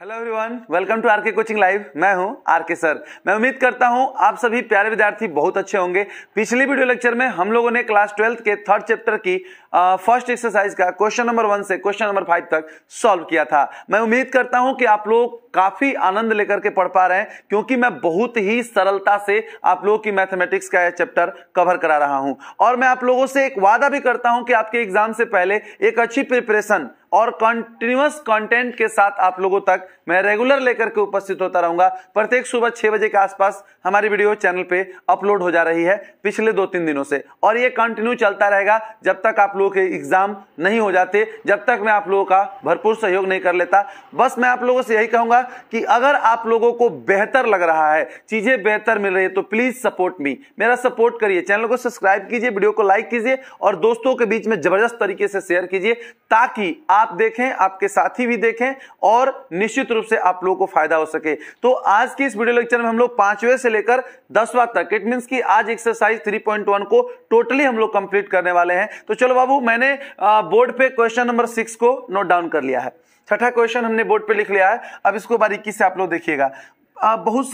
Hello everyone, welcome to RK coaching live. मैं हूं R K sir. मैं उम्मीद करता हूं आप सभी प्यारे विद्यार्थी बहुत अच्छे होंगे। पिछली वीडियो लेक्चर में हम लोगों ने क्लास 12th के थर्ड चैप्टर की फर्स्ट एक्सरसाइज का क्वेश्चन नंबर 1 से क्वेश्चन नंबर 5 तक सॉल्व किया था। मैं उम्मीद करता हूं कि आप लोग काफी आनंद लेकर के पढ़ पा रहे हैं, क्योंकि मैं बहुत ही सरलता से आप लोगों की मैथमेटिक्स का यह चैप्टर कवर करा रहा हूं। और मैं आप लोगों से एक वादा भी करता हूं कि आपके एग्जाम से पहले एक अच्छी प्रिपरेशन और कंटिन्यूअस कंटेंट के साथ आप लोगों तक मैं रेगुलर लेकर के उपस्थित होता रहूंगा। प्रत्येक सुबह 6 बजे के आसपास हमारी वीडियो चैनल पे अपलोड हो जा रही है पिछले 2-3 दिनों से, और ये कंटिन्यू चलता रहेगा जब तक आप लोगों के एग्जाम नहीं हो जाते, जब तक मैं आप लोगों का भरपूर सहयोग नहीं कर लेता। बस मैं आप लोगों से यही कहूंगा कि अगर आप लोगों को बेहतर लग रहा है, चीजें बेहतर मिल रही है, तो प्लीज सपोर्ट मी, मेरा सपोर्ट करिए, चैनल को सब्सक्राइब कीजिए, वीडियो को लाइक कीजिए और दोस्तों के बीच में जबरदस्त तरीके से शेयर कीजिए, ताकि आप देखें, आपके साथी भी देखें और निश्चित रूप से आप लोगों को फायदा हो सके। तो आज की इस वीडियो लेक्चर में हम लोग 5वें से लेकर 10वां तक, इट मींस कि आज एक्सरसाइज 3.1 को टोटली हम लोग कंप्लीट करने वाले हैं। तो चलो बाबू, मैंने बोर्ड पे क्वेश्चन नंबर 6 को नोट डाउन कर लिया है। छठा क्वेश्चन हमने बोर्ड पे लिख लिया है। अब इसको बारीकी से आप लोग देखिएगा। बहुत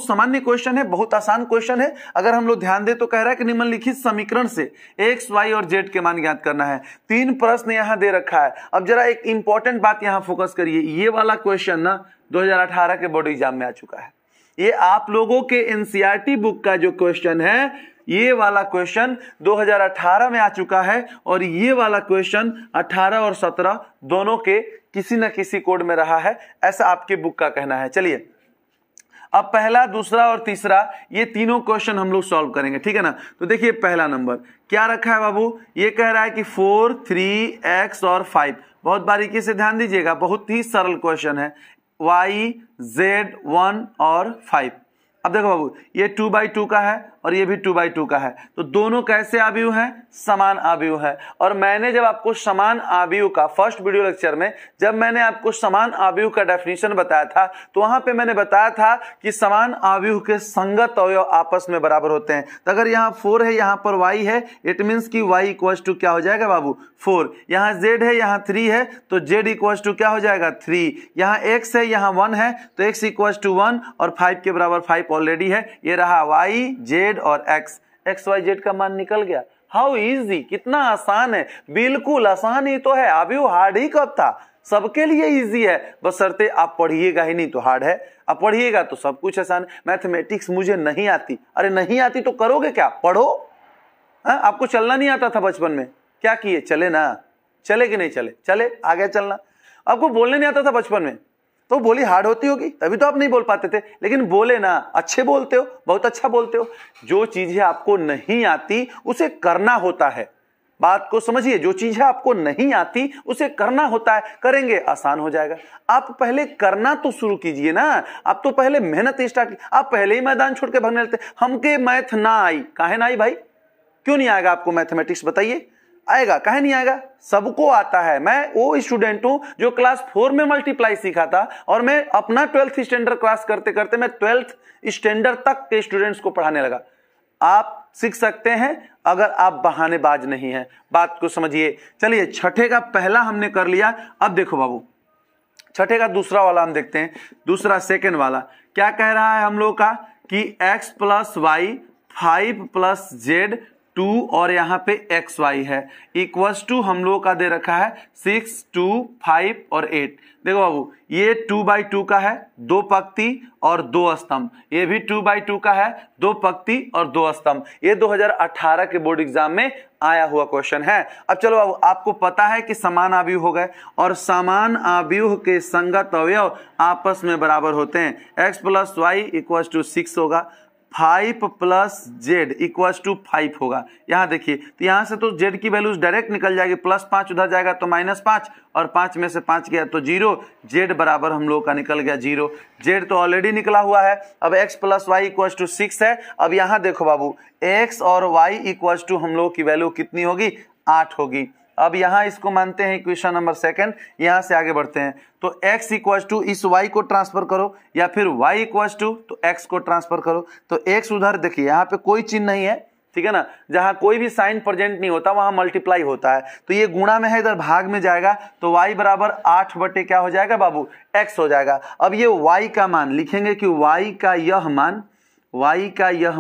सामान्य क्वेश्चन है, बहुत आसान क्वेश्चन है। अगर हम लोग ध्यान दें तो कह रहा है कि निम्नलिखित समीकरण से x, y और z के मान ज्ञात करना है। 3 प्रश्न यहां दे रखा है। अब जरा एक इंपॉर्टेंट बात यहां फोकस करिए। ये वाला क्वेश्चन ना 2018 के बोर्ड एग्जाम में आ चुका है। ये आप लोगों के एनसीईआरटी बुक का जो क्वेश्चन है, ये वाला क्वेश्चन 2018 में आ चुका है, और ये वाला क्वेश्चन 18 और 17 दोनों के किसी न किसी कोड में रहा है, ऐसा आपके बुक का कहना है। चलिए, अब पहला, दूसरा और तीसरा ये तीनों क्वेश्चन हम लोग सॉल्व करेंगे, ठीक है ना। तो देखिए पहला नंबर क्या रखा है बाबू, ये कह रहा है कि 4, 3x और 5। बहुत बारीकी से ध्यान दीजिएगा, बहुत ही सरल क्वेश्चन है। y, z, 1 और 5। अब देखो बाबू, ये 2/2 का है और ये भी 2/2 का है, तो दोनों कैसे आव्यूह हैं? समान आव्यूह है। और मैंने जब आपको समान आव्यूह का फर्स्ट वीडियो लेक्चर में जब मैंने आपको समान आव्यूह का डेफिनेशन बताया था, तो वहां पे मैंने बताया था कि समान आव्यूह के संगत अवयव आपस में बराबर होते हैं। तो अगर यहाँ 4 है, यहाँ पर y है, इट मीन्स कि y इक्वल्स टू क्या हो जाएगा बाबू? 4। यहाँ z है, यहाँ 3 है, तो z इक्वल्स टू क्या हो जाएगा? 3। यहाँ x है, यहाँ 1 है, तो x इक्वल्स टू 1 और 5 के बराबर 5 ऑलरेडी है। ये रहा y, z और x y z का मान निकल गया। हाउ इजी, कितना आसान है, बिल्कुल आसान ही तो है। अभी वो हार्ड ही कब था? सबके लिए इजी है, बशर्ते आप पढ़िएगा ही नहीं तो हार्ड है। आप पढ़िएगा तो सब कुछ आसान है। मैथमेटिक्स मुझे नहीं आती, अरे नहीं आती तो करोगे क्या? पढ़ो। आपको चलना नहीं आता था बचपन में, क्या किए? चले ना, चले कि नहीं चले? चले, आगे चलना। आपको बोलने नहीं आता था बचपन में, तो बोली हार्ड होती होगी, तभी तो आप नहीं बोल पाते थे, लेकिन बोले ना, अच्छे बोलते हो, बहुत अच्छा बोलते हो। जो चीजें आपको नहीं आती उसे करना होता है। बात को समझिए, जो चीजें आपको नहीं आती उसे करना होता है, करेंगे आसान हो जाएगा। आप पहले करना तो शुरू कीजिए ना, आप तो पहले मेहनत स्टार्ट। आप पहले ही मैदान छोड़ के भागने लगते, हमके मैथ ना आई। काहे ना आई भाई? क्यों नहीं आएगा आपको मैथमेटिक्स? बताइए, आएगा, काहे नहीं आएगा? सबको आता है। मैं वो स्टूडेंट हूं जो क्लास 4 में मल्टीप्लाई सीखा था, और मैं अपना 12th स्टैंडर्ड क्लास करते करते मैं 12th स्टैंडर्ड तक के स्टूडेंट्स को पढ़ाने लगा। आप सीख सकते हैं अगर आप बहानेबाज नहीं हैं। बात को समझिए। चलिए, छठे का पहला हमने कर लिया। अब देखो बाबू, छठे का दूसरा वाला हम देखते हैं। दूसरा, सेकेंड वाला क्या कह रहा है हम लोग का कि x plus Y 5 plus z 2 और यहाँ पे एक्स वाई है, इक्वल्स टू हम लोगों का दे रखा है 6, 2, 5 और 8। देखो बाबू, ये 2/2 का है, 2 पंक्ति और 2 स्तंभ। ये भी 2/2 का है, 2 पंक्ति और 2 स्तंभ। ये 2018 के बोर्ड एग्जाम में आया हुआ क्वेश्चन है। अब चलो बाबू, आपको पता है कि समान आव्यूह हो गए, और समान आव्यूह के संगत अवयव आपस में बराबर होते हैं। x plus Y equals to 6 होगा, 5 प्लस जेड इक्वल्स टू 5 होगा। यहां देखिए, तो यहां से तो जेड की वैल्यूज डायरेक्ट निकल जाएगी, +5 उधर जाएगा तो -5, और 5 में से 5 गया तो 0। जेड बराबर हम लोग का निकल गया 0। जेड तो ऑलरेडी निकला हुआ है। अब x plus Y equals to 6 है। अब यहां देखो बाबू, x और y इक्वल्स टू हम लोग की वैल्यू कितनी होगी? 8 होगी। अब यहां इसको मानते हैं इक्वेशन नंबर 2, यहां से आगे बढ़ते हैं। तो x इक्वल्स टू इस y को ट्रांसफर करो, या फिर y इक्वल्स टू तो x को ट्रांसफर करो। तो x उधर देखिए, यहां पे कोई चिन्ह नहीं है, ठीक है ना, जहां कोई भी साइन प्रेजेंट नहीं होता वहां मल्टीप्लाई होता है। तो ये गुणा में है, इधर भाग में जाएगा, तो y बराबर 8 बटे क्या हो जाएगा बाबू, x हो जाएगा। अब ये y का मान लिखेंगे कि y का यह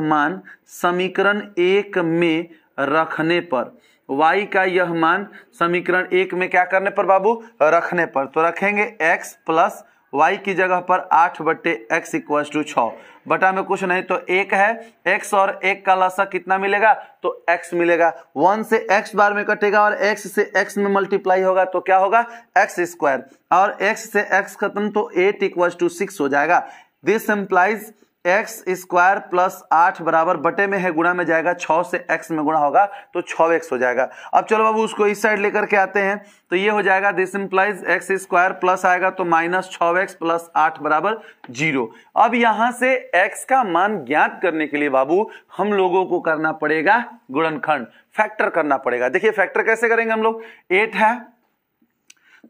मान समीकरण 1 में रखने पर, y का यह मान समीकरण 1 में क्या करने पर बाबू, रखने पर, तो रखेंगे x प्लस y की जगह पर 8 बटे x इक्वल टू 6, बटा में कुछ नहीं तो 1 है, x और 1 का लसा कितना मिलेगा, तो x मिलेगा। 1 से x बार में कटेगा और x से x में मल्टीप्लाई होगा तो क्या होगा, x स्क्वायर, और x से x खत्म तो 8 इक्वल टू 6 हो जाएगा। This implies x square plus 8 बराबर बटे में है, गुणा में जाएगा, 6 से x में गुणा होगा तो 6x हो जाएगा। अब चलो बाबू उसको इस साइड लेकर के आते हैं, तो ये हो जाएगा this implies x square plus आएगा तो माइनस 6x प्लस 8 बराबर 0। अब यहां से x का मान ज्ञात करने के लिए बाबू हम लोगों को करना पड़ेगा गुणनखंड, फैक्टर करना पड़ेगा। देखिए फैक्टर कैसे करेंगे हम लोग, 8 है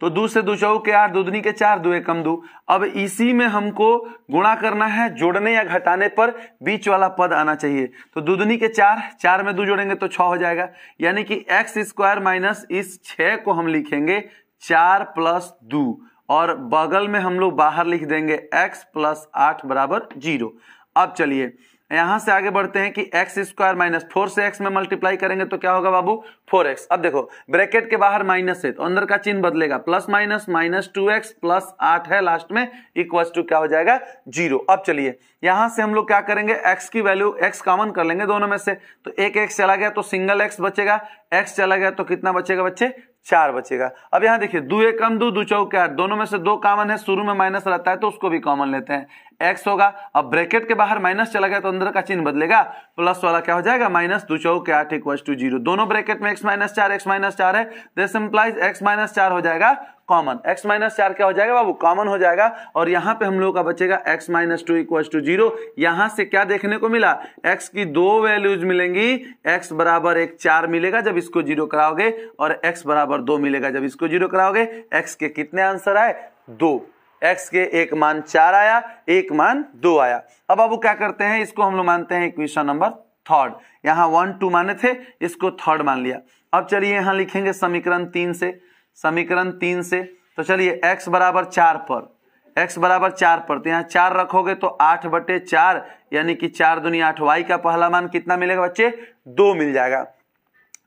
तो 2 से 2 चौके 8, 2 दूनी के 4, 2 एकम 2। अब इसी में हमको गुणा करना है, जोड़ने या घटाने पर बीच वाला पद आना चाहिए, तो 2 दूनी के 4, 4 में 2 जोड़ेंगे तो 6 हो जाएगा, यानी कि x स्क्वायर माइनस इस 6 को हम लिखेंगे 4 प्लस 2, और बगल में हम लोग बाहर लिख देंगे x प्लस 8 बराबर 0। अब चलिए यहां से आगे बढ़ते हैं कि x स्क्वायर माइनस 4 से x में मल्टीप्लाई करेंगे तो क्या होगा बाबू, 4x। अब देखो ब्रैकेट के बाहर माइनस है तो अंदर का चिन्ह बदलेगा, plus minus minus 2x plus 8 है लास्ट में, इक्वल टू क्या हो जाएगा, 0। अब चलिए यहां से हम लोग क्या करेंगे, x की वैल्यू x कॉमन कर लेंगे दोनों में से, तो एक x चला गया तो सिंगल x बचेगा, x चला गया तो कितना बचेगा बच्चे, 4 बचेगा। अब यहाँ देखिए 2 एकम 2, 2 चौके 8, दोनों में से 2 कॉमन है, शुरू में माइनस रहता है तो उसको भी कॉमन लेते हैं, x होगा। अब ब्रैकेट के बाहर माइनस चला गया तो अंदर का चिन्ह बदलेगा, प्लस वाला क्या हो जाएगा, माइनस 2 चौके 8 इक्वल टू 0। दोनों ब्रैकेट में x माइनस 4 है, दिस इंप्लाइज x माइनस 4 हो जाएगा कॉमन, x माइनस 4 क्या हो जाएगा बाबू, कॉमन हो जाएगा, और यहाँ पे हम लोगों का बचेगा x माइनस 2 इक्वल टू 0। यहां से क्या देखने को मिला, x की 2 वैल्यूज मिलेंगी, x बराबर 1 4 मिलेगा जब इसको 0 कराओगे, और x बराबर 2 मिलेगा जब इसको 0 कराओगे। x के कितने आंसर आए, 2, x के एक मान 4 आया, एक मान 2 आया। अब बाबू क्या करते हैं, इसको हम लोग मानते हैं इक्वेशन नंबर 3, यहाँ 1 2 माने थे, इसको 3 मान लिया। अब चलिए यहाँ लिखेंगे समीकरण 3 से, तो चलिए x बराबर 4 पर, तो यहाँ 4 रखोगे तो 8 बटे 4, यानी कि 4 दूनी 8, y का पहला मान कितना मिलेगा बच्चे, 2 मिल जाएगा।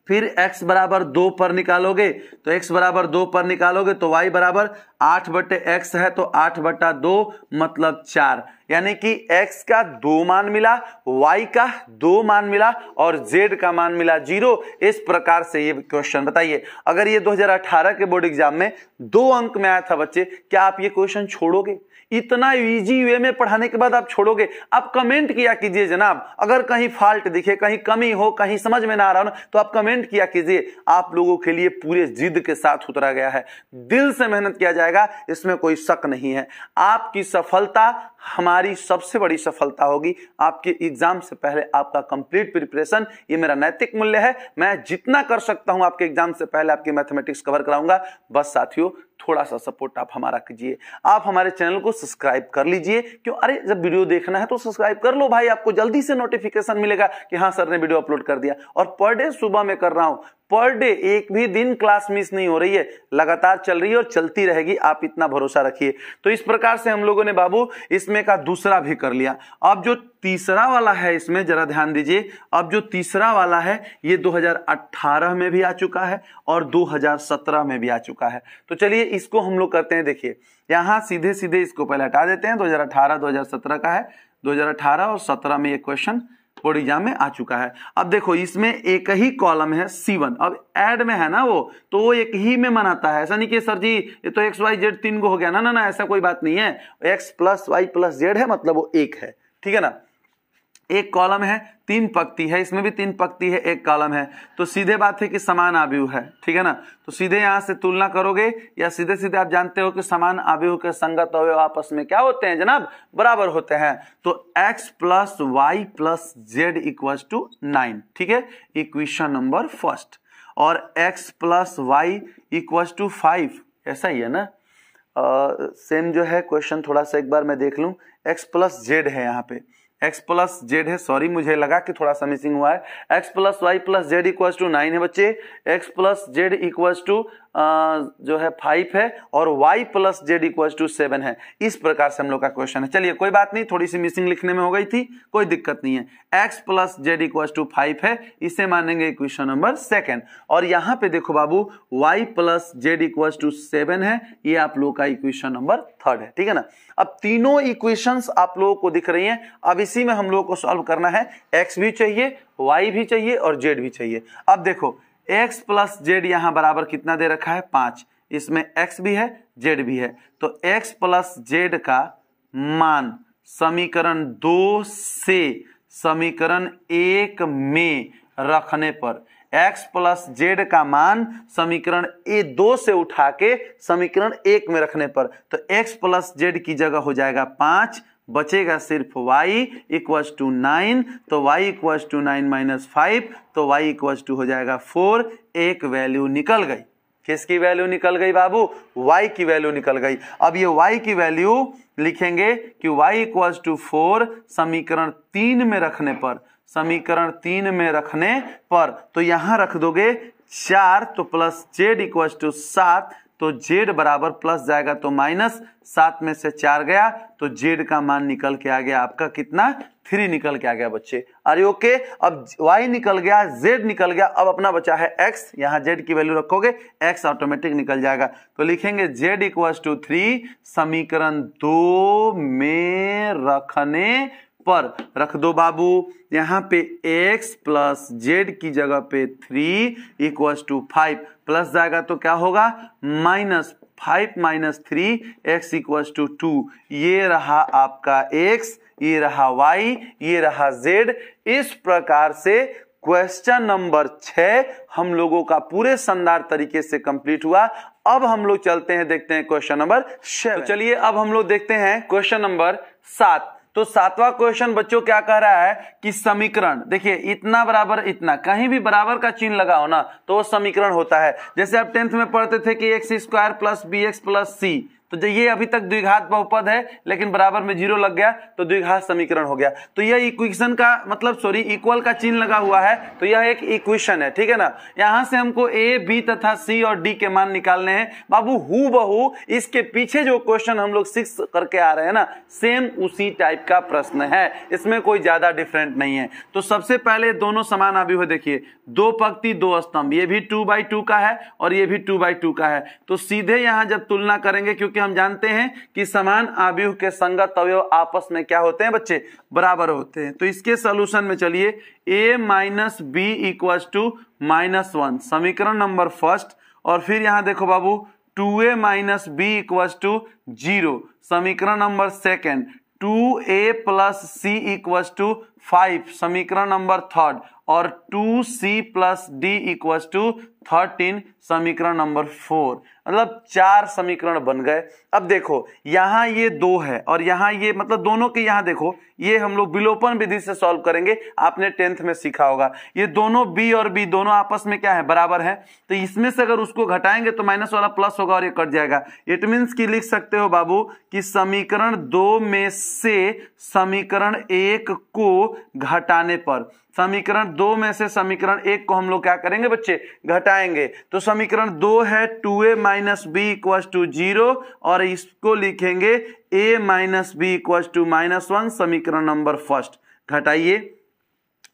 फिर x बराबर 2 पर निकालोगे तो तो y बराबर 8 बटे x है तो 8 बटा 2 मतलब 4, यानी कि x का 2 मान मिला, y का 2 मान मिला और z का मान मिला 0। इस प्रकार से ये क्वेश्चन, बताइए अगर ये 2018 के बोर्ड एग्जाम में 2 अंक में आया था बच्चे, क्या आप ये क्वेश्चन छोड़ोगे? इतना इजी वे में पढ़ाने के बाद आप छोड़ोगे? आप कमेंट किया कीजिए जनाब, अगर कहीं फॉल्ट दिखे, कहीं कमी हो, कहीं समझ में ना आ रहा हो तो आप कमेंट किया कीजिए। आप लोगों के लिए पूरे जिद के साथ उतरा गया है, दिल से मेहनत किया जाएगा, इसमें कोई शक नहीं है। आपकी सफलता हमारी सबसे बड़ी सफलता होगी। आपके एग्जाम से पहले आपका कंप्लीट प्रिपरेशन, ये मेरा नैतिक मूल्य है। मैं जितना कर सकता हूं आपके एग्जाम से पहले आपकी मैथमेटिक्स कवर कराऊंगा। बस साथियों थोड़ा सा सपोर्ट आप हमारा कीजिए, आप हमारे चैनल को सब्सक्राइब कर लीजिए। क्यों, अरे जब वीडियो देखना है तो सब्सक्राइब कर लो भाई, आपको जल्दी से नोटिफिकेशन मिलेगा कि हाँ सर ने वीडियो अपलोड कर दिया। और पर डे सुबह में कर रहा हूं, पर डे एक भी दिन क्लास मिस नहीं हो रही है, लगातार चल रही है और चलती रहेगी, आप इतना भरोसा रखिए। तो इस प्रकार से हम लोगों ने बाबू इसमें का दूसरा भी कर लिया। अब जो तीसरा वाला है इसमें जरा ध्यान दीजिए, अब जो तीसरा वाला है ये 2018 में भी आ चुका है और 2017 में भी आ चुका है। तो चलिए इसको हम लोग करते हैं। देखिए यहां सीधे सीधे इसको पहले हटा देते हैं, 2018 2017 का है, 2018 और 17 में ये क्वेश्चन बोर्ड एग्जाम में आ चुका है। अब देखो इसमें एक ही कॉलम है C1, अब ऐड में है ना तो वो एक ही में मनाता है। ऐसा नहीं कि सर जी ये तो x y z 3 को हो गया, ना ना ना, ऐसा कोई बात नहीं है। x plus y plus z है मतलब वो एक है, ठीक है ना। एक कॉलम है, 3 पंक्ति है, इसमें भी 3 पंक्ति है, एक कॉलम है, तो सीधे बात है कि समान आव्यूह है, ठीक है ना। तो सीधे यहां से तुलना करोगे या सीधे सीधे आप जानते हो कि समान आव्यूह के संगत अवयव आपस में क्या होते हैं जनाब, बराबर होते हैं। तो x plus Y plus Z equal to 9, ठीक है, इक्वेशन नंबर फर्स्ट। और x plus Y equal to 5, ऐसा ही है ना। सेम जो है क्वेश्चन, थोड़ा सा एक बार मैं देख लूं। x प्लस जेड है यहाँ पे, x प्लस जेड है, सॉरी मुझे लगा कि थोड़ा सा मिसिंग हुआ है, x plus Y plus Z equal to 9 है बच्चे, x plus Z equal to जो है 5 है और y plus Z equal to 7 है। इस प्रकार से हम लोग का क्वेश्चन है। चलिए कोई बात नहीं, थोड़ी सी मिसिंग लिखने में हो गई थी, कोई दिक्कत नहीं है। x plus Z equal to 5 है, इसे मानेंगे इक्वेशन नंबर सेकंड। और यहाँ पे देखो बाबू y plus Z equal to 7 है, ये आप लोग का इक्वेशन नंबर थर्ड है, ठीक है ना। अब तीनों इक्वेशंस आप लोगों को दिख रही हैं, अब इसी में हम लोगों को सॉल्व करना है। x भी चाहिए, y भी चाहिए और z भी चाहिए। अब देखो x प्लस जेड यहां बराबर कितना दे रखा है 5, इसमें x भी है z भी है, तो x प्लस जेड का मान समीकरण 2 से समीकरण 1 में रखने पर, x प्लस जेड का मान समीकरण 2 से उठा के समीकरण 1 में रखने पर, तो x प्लस जेड की जगह हो जाएगा 5, बचेगा सिर्फ y इक्वल्स टू 9, तो y इक्वल्स टू 9 माइनस 5, तो y इक्वल्स टू हो जाएगा 4। एक वैल्यू निकल गई। किसकी वैल्यू निकल गई बाबू? y की वैल्यू निकल गई। अब ये y की वैल्यू लिखेंगे कि y इक्वल्स टू 4 समीकरण 3 में रखने पर, समीकरण 3 में रखने पर तो यहां रख दोगे 4, तो प्लस जेड इक्वल्स टू 7, तो जेड बराबर प्लस जाएगा तो माइनस, 7 में से 4 गया तो जेड का मान निकल के आ गया आपका कितना? 3 निकल के आ गया बच्चे। अरे ओके, अब y निकल गया, z निकल गया, अब अपना बचा है x, यहां z की वैल्यू रखोगे x ऑटोमेटिक निकल जाएगा, तो लिखेंगे z इक्वल्स टू 3 समीकरण 2 में रखने पर, रख दो बाबू यहाँ पे x प्लस जेड की जगह पे 3 इक्वल्स टू 5, प्लस जाएगा तो क्या होगा? Minus 5 minus 3 x equals to 2। ये रहा आपका x, ये रहा y, ये रहा z। इस प्रकार से क्वेश्चन नंबर 6 हम लोगों का पूरे शानदार तरीके से कंप्लीट हुआ। अब हम लोग चलते हैं, देखते हैं क्वेश्चन नंबर 7। तो चलिए अब हम लोग देखते हैं क्वेश्चन नंबर 7। तो 7वां क्वेश्चन बच्चों क्या कह रहा है कि समीकरण, देखिए इतना बराबर इतना, कहीं भी बराबर का चिन्ह लगा हो ना तो वो समीकरण होता है। जैसे आप 10th में पढ़ते थे कि x square plus B X plus C, तो ये अभी तक द्विघात बहुपद है लेकिन बराबर में 0 लग गया तो द्विघात समीकरण हो गया। तो यह इक्वेशन का मतलब इक्वल का चिन्ह लगा हुआ है तो यह एक इक्वेशन है, ठीक है ना। यहां से हमको ए, बी तथा सी और डी के मान निकालने हैं बाबू। हूबहू इसके पीछे जो क्वेश्चन हम लोग 6 करके आ रहे हैं ना, सेम उसी टाइप का प्रश्न है, इसमें कोई ज्यादा डिफरेंट नहीं है। तो सबसे पहले दोनों समान आव्यूह देखिए, 2 पंक्ति 2 स्तंभ, ये भी 2/2 का है और ये भी 2/2 का है, तो सीधे यहां जब तुलना करेंगे, क्योंकि हम जानते हैं कि समान आव्यूह के संगत अवयव आपस में क्या होते हैं बच्चे? बराबर होते हैं। तो इसके सॉल्यूशन में चलिए a minus B equals to -1 समीकरण नंबर फर्स्ट, और फिर यहां देखो बाबू 2a minus B equals to 0 समीकरण number second, 2a plus C equals to 5 समीकरण नंबर थर्ड, और 2c plus D equals to 13 समीकरण नंबर 4। मतलब 4 समीकरण बन गए। अब देखो यहां ये 2 है और यहां ये, मतलब दोनों के यहां देखो, ये हम लोग विलोपन विधि से सॉल्व करेंगे, आपने 10th में सीखा होगा। ये दोनों b और b दोनों आपस में क्या है? बराबर है, तो इसमें से अगर उसको घटाएंगे तो माइनस वाला प्लस होगा और ये कट जाएगा। इट मीन्स की लिख सकते हो बाबू कि समीकरण 2 में से समीकरण 1 को घटाने पर, समीकरण 2 में से समीकरण 1 को हम लोग क्या करेंगे बच्चे? घटाएंगे। तो समीकरण 2 है 2a minus B equals to 0 और इसको लिखेंगे a minus B equals to -1 समीकरण नंबर फर्स्ट। घटाइए।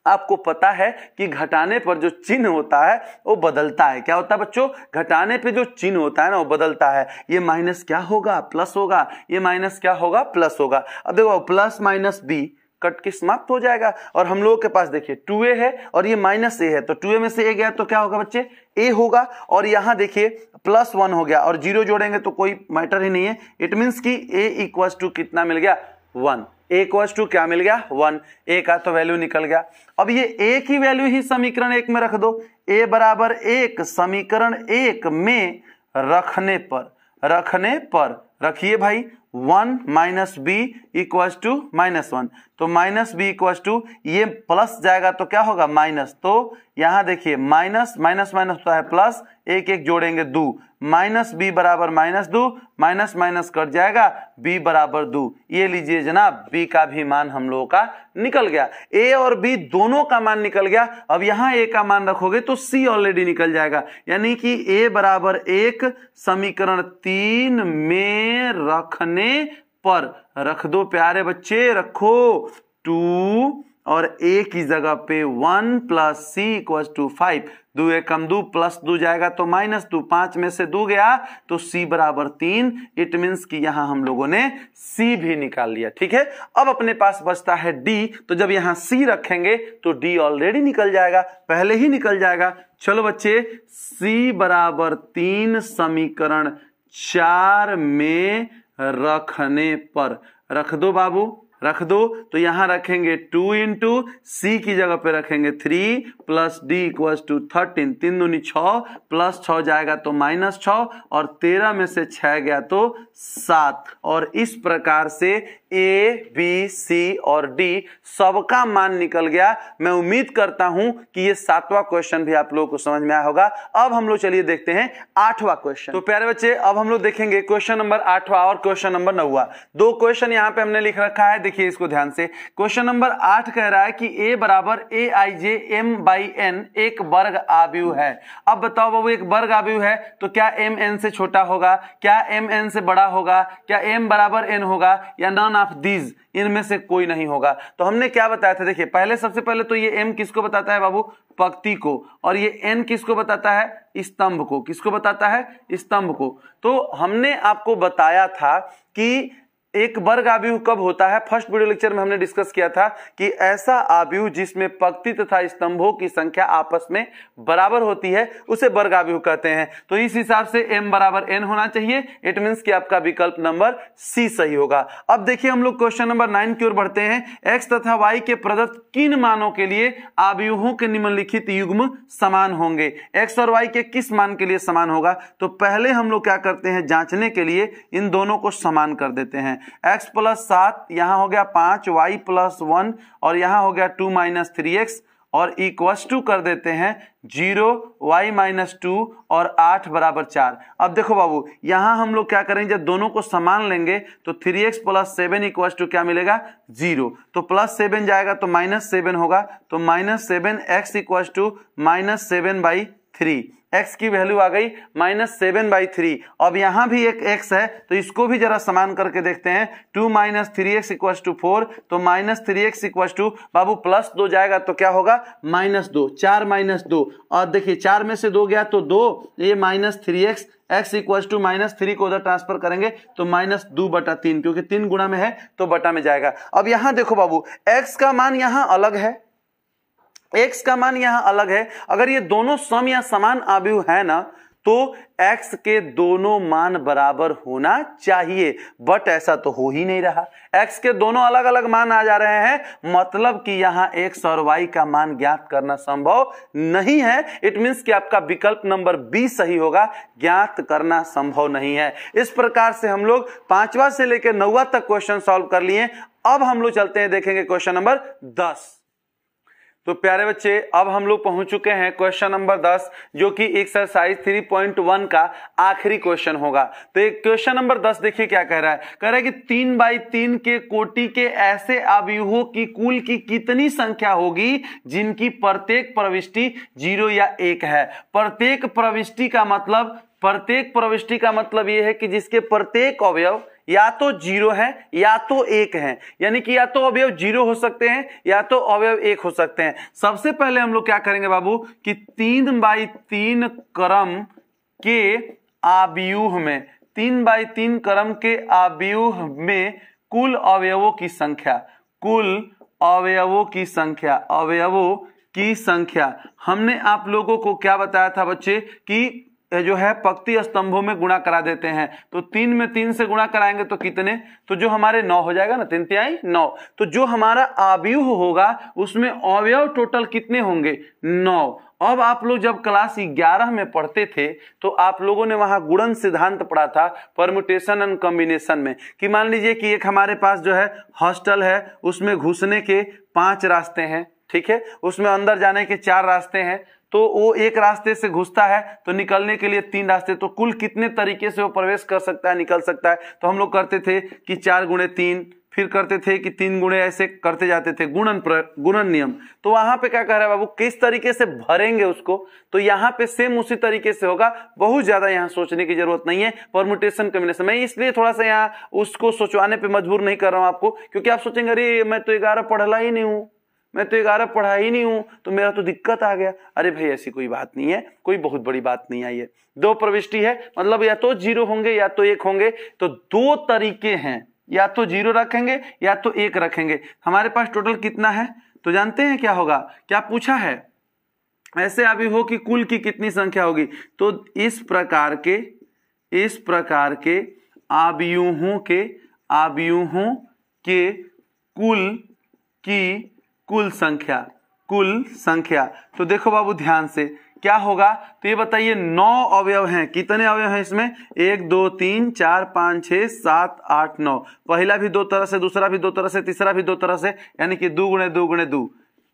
आपको पता है कि घटाने पर जो चिन्ह होता है वो बदलता है। क्या होता है बच्चों? घटाने पे जो चिन्ह होता है ना वो बदलता है। ये माइनस क्या होगा? प्लस होगा। ये माइनस क्या होगा? प्लस होगा। अब देखो प्लस माइनस बी कट के समाप्त हो जाएगा, और हम लोगों के पास देखिए 2a है और ये -a है, तो 2a में से a गया तो क्या होगा बच्चे? a होगा। और यहां देखिए +1 हो गया और 0 जोड़ेंगे तो कोई मैटर ही नहीं है। इट मीन्स कि a इक्वल्स टू कितना मिल गया? 1। a इक्वल्स टू क्या मिल गया? 1। a का तो वैल्यू निकल गया। अब ये a की वैल्यू ही समीकरण 1 में रख दो। a बराबर 1 समीकरण 1 में रखने पर रखिए भाई, 1 माइनस बी इक्वल्स टू -1। तो माइनस बी इक्वल्स टू, ये प्लस जाएगा तो क्या होगा माइनस, तो यहां देखिए माइनस माइनस माइनस होता है प्लस, एक एक जोड़ेंगे 2, माइनस बी बराबर -2, माइनस माइनस कट जाएगा, बी बराबर 2। ये लीजिए जनाब, बी का भी मान हम लोगों का निकल गया, ए और बी दोनों का मान निकल गया। अब यहां ए का मान रखोगे तो सी ऑलरेडी निकल जाएगा, यानी कि ए बराबर 1 समीकरण 3 में रखने पर, रख दो प्यारे बच्चे, रखो 2 और ए की जगह पे 1 प्लस सी इक्वल टू 5। 2 एक कम 2 प्लस 2 जाएगा तो -2, 5 में से 2 गया तो सी बराबर 3। इट मीन्स कि यहां हम लोगों ने सी भी निकाल लिया। ठीक है, अब अपने पास बचता है डी, तो जब यहां सी रखेंगे तो डी ऑलरेडी निकल जाएगा, पहले ही निकल जाएगा। चलो बच्चे, सी बराबर 3 समीकरण 4 में रखने पर, रख दो बाबू, रख दो। तो यहां रखेंगे 2 इंटू सी की जगह पे रखेंगे 3 प्लस डी इक्वल्स टू 13, 3 दूनी 6 प्लस 6 जाएगा तो -6, और 13 में से 6 गया तो 7। और इस प्रकार से ए बी सी और डी सबका मान निकल गया। मैं उम्मीद करता हूं कि ये 7वां क्वेश्चन भी आप लोगों को समझ में आया होगा। अब हम लोग चलिए देखते हैं 8वां क्वेश्चन। तो प्यारे बच्चे, अब हम लोग देखेंगे क्वेश्चन नंबर 8वां और क्वेश्चन नंबर 9वां। दो क्वेश्चन यहां पे हमने लिख रखा है, देखिए इसको ध्यान से। क्वेश्चन नंबर 8 कह रहा है कि a बराबर aij m/n एक वर्ग आव्यूह है। अब बताओ बाबू, एक वर्ग आव्यूह है तो क्या m n से छोटा होगा, क्या m n से बड़ा होगा, क्या m बराबर n होगा, या नन ऑफ दीज, इनमें से कोई नहीं होगा। तो हमने क्या बताया था, देखिए पहले, सबसे पहले तो ये m किसको बताता है बाबू, पंक्ति को, और ये n किसको बताता है, स्तंभ को। किसको बताता है, स्तंभ को। तो हमने आपको बताया था कि एक वर्ग आव्यूह कब होता है, फर्स्ट वीडियो लेक्चर में हमने डिस्कस किया था कि ऐसा आव्यूह जिसमें पंक्ति तथा स्तंभों की संख्या आपस में बराबर होती है उसे वर्ग आव्यूह कहते हैं। तो इस हिसाब से m बराबर n होना चाहिए। इट मींस कि आपका विकल्प नंबर सी सही होगा। अब देखिए हम लोग क्वेश्चन नंबर 9 की ओर बढ़ते हैं। x तथा y के प्रदत्त किन मानों के लिए आव्यूहों के निम्नलिखित युग्म समान होंगे। x और y के किस मान के लिए समान होगा, तो पहले हम लोग क्या करते हैं, जांचने के लिए इन दोनों को समान कर देते हैं। x प्लस 7 यहां हो गया 5, y प्लस 1 और यहां हो गया 2 माइनस 3x, और इक्वल्स टू कर देते हैं 0, y माइनस 2 और 8 बराबर 4। अब देखो बाबू, यहां हम लोग क्या करेंगे, जब दोनों को समान लेंगे तो 3x प्लस 7 इक्वल्स टू क्या मिलेगा, 0। तो प्लस 7 जाएगा तो -7 होगा, तो -7x इक्वल्स टू -7/3। x की वैल्यू आ गई -7/3। अब यहां भी एक x है तो इसको भी जरा समान करके देखते हैं। 2 माइनस 3x इक्वल्स टू 4, तो -3x इक्वल्स टू बाबू +2 जाएगा तो क्या होगा, -2, 4 माइनस 2, और देखिए 4 में से 2 गया तो 2, ये -3x, x इक्वल्स टू -3 को उधर ट्रांसफर करेंगे तो -2/3, क्योंकि 3 गुणा में है तो बटा में जाएगा। अब यहां देखो बाबू, x का मान यहां अलग है, x का मान यहां अलग है। अगर ये दोनों सम या समान आव्यूह है ना, तो x के दोनों मान बराबर होना चाहिए, बट ऐसा तो हो ही नहीं रहा। x के दोनों अलग अलग मान आ जा रहे हैं, मतलब कि यहां x और y का मान ज्ञात करना संभव नहीं है। इट मींस कि आपका विकल्प नंबर बी सही होगा, ज्ञात करना संभव नहीं है। इस प्रकार से हम लोग 5वां से लेकर 9वां तक क्वेश्चन सॉल्व कर लिए। अब हम लोग चलते हैं, देखेंगे क्वेश्चन नंबर 10। तो प्यारे बच्चे, अब हम लोग पहुंच चुके हैं क्वेश्चन नंबर 10, जो कि एक्सरसाइज 3.1 का आखिरी क्वेश्चन होगा। तो एक क्वेश्चन नंबर 10 देखिए क्या कह रहा है। कह रहा है कि 3/3 के कोटि के ऐसे आव्यूहों की कुल की कितनी संख्या होगी जिनकी प्रत्येक प्रविष्टि 0 या 1 है। प्रत्येक प्रविष्टि का मतलब यह है कि जिसके प्रत्येक अवयव या तो 0 है या तो 1 है, यानी कि या तो अवयव 0 हो सकते हैं या तो अवयव 1 हो सकते हैं। सबसे पहले हम लोग क्या करेंगे बाबू कि 3/3 क्रम के आव्यूह में, 3/3 क्रम के आव्यूह में कुल अवयवों की संख्या हमने आप लोगों को क्या बताया था बच्चे कि जो है पंक्ति स्तंभों में गुणा करा देते हैं। तो 3 में 3 से गुणा कराएंगे तो कितने, तो जो हमारे 9 हो जाएगा ना, 3 तिहाई 9। तो जो हमारा आव्यूह होगा उसमें अवयव टोटल कितने होंगे, 9। अब आप लोग जब क्लास 11 में पढ़ते थे तो आप लोगों ने वहां गुणन सिद्धांत पढ़ा था परम्यूटेशन एंड कॉम्बिनेशन में, कि मान लीजिए कि एक हमारे पास जो है हॉस्टल है, उसमें घुसने के 5 रास्ते हैं, ठीक है, उसमें अंदर जाने के 4 रास्ते हैं, तो वो एक रास्ते से घुसता है तो निकलने के लिए 3 रास्ते, तो कुल कितने तरीके से वो प्रवेश कर सकता है, निकल सकता है। तो हम लोग करते थे कि 4 गुणे 3, फिर करते थे कि 3 गुणे, ऐसे करते जाते थे, गुणन नियम। तो वहां पे क्या कह रहा है बाबू, किस तरीके से भरेंगे उसको, तो यहाँ पे सेम उसी तरीके से होगा, बहुत ज्यादा यहाँ सोचने की जरूरत नहीं है। परम्यूटेशन कॉम्बिनेशन मैं इसलिए थोड़ा सा यहाँ उसको सोचवाने पे मजबूर नहीं कर रहा हूँ आपको, क्योंकि आप सोचेंगे अरे मैं तो 11 पढ़ला ही नहीं हूँ, मैं तो 11 पढ़ा ही नहीं हूं, तो मेरा तो दिक्कत आ गया। अरे भाई ऐसी कोई बात नहीं है, कोई बहुत बड़ी बात नहीं आई है। 2 प्रविष्टि है, मतलब या तो 0 होंगे या तो 1 होंगे, तो 2 तरीके हैं, या तो 0 रखेंगे या तो 1 रखेंगे। हमारे पास टोटल कितना है, तो जानते हैं क्या होगा, क्या पूछा है, ऐसे अभी हो कि कुल की कितनी संख्या होगी, तो इस प्रकार के आव्यूहों के कुल की कुल संख्या। तो देखो बाबू ध्यान से क्या होगा, तो ये बताइए 9 अवयव हैं, कितने अवयव हैं इसमें, 1 2 3 4 5 6 7 8 9। पहला भी 2 तरह से, दूसरा भी 2 तरह से, तीसरा भी 2 तरह से, यानी कि 2 गुणे 2 गुणे 2।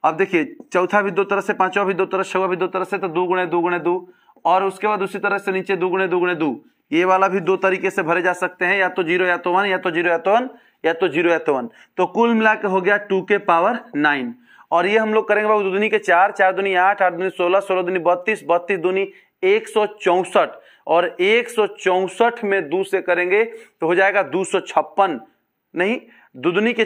अब देखिए चौथा भी 2 तरह से, पांचवा भी 2 तरह से, छठवां भी 2 तरह से, तो 2 गुणे 2 गुणे 2। और उसके बाद उसी तरह से नीचे 2 गुणे 2 गुणे 2। ये वाला भी 2 तरीके से भरे जा सकते हैं, या तो 0 या तो 1, या तो 0 या तो 1, या तो 0 या तो 1। तो कुल मिला के हो गया 2 के पावर 9। और ये हम लोग करेंगे बाबू 2 दूनी के 4, 4 दूनी 8, 8 दूनी 16, 16 दूनी 32, 32 दूनी 164, और 164 में 2 से करेंगे तो हो जाएगा 256। नहीं, 2 दूनी के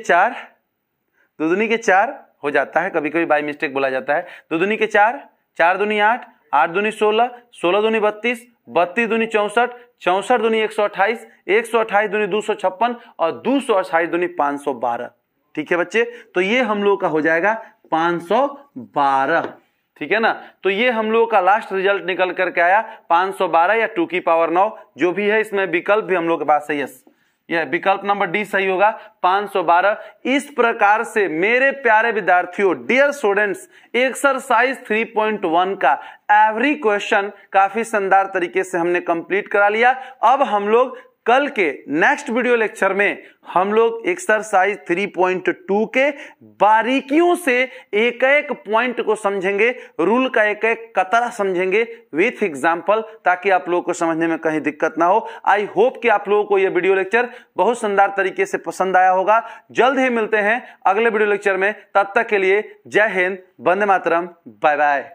4 हो जाता है, कभी कभी बाय मिस्टेक बोला जाता है। 2 दूनी के 4, 4 दूनी 8, 8 दूनी 16, 16 दूनी 32, 32 दूनी 64, 64 दूनी 128, 128 दूनी 256, और 228 दूनी 512। ठीक है बच्चे, तो ये हम लोग का हो जाएगा 512। ठीक है ना, तो ये हम लोग का लास्ट रिजल्ट निकल करके आया 512 या 2 की पावर 9, जो भी है। इसमें विकल्प भी हम लोग के पास है, यस, यह विकल्प नंबर डी सही होगा, 512। इस प्रकार से मेरे प्यारे विद्यार्थियों, डियर स्टूडेंट्स, एक्सरसाइज 3.1 का एवरी क्वेश्चन काफी शानदार तरीके से हमने कंप्लीट करा लिया। अब हम लोग कल के नेक्स्ट वीडियो लेक्चर में हम लोग एक्सरसाइज 3.2 के बारीकियों से एक एक पॉइंट को समझेंगे, रूल का एक एक कतरा समझेंगे विथ एग्जांपल, ताकि आप लोगों को समझने में कहीं दिक्कत ना हो। आई होप कि आप लोगों को यह वीडियो लेक्चर बहुत शानदार तरीके से पसंद आया होगा। जल्द ही मिलते हैं अगले वीडियो लेक्चर में, तब तक के लिए जय हिंद, वंदे मातरम, बाय बाय।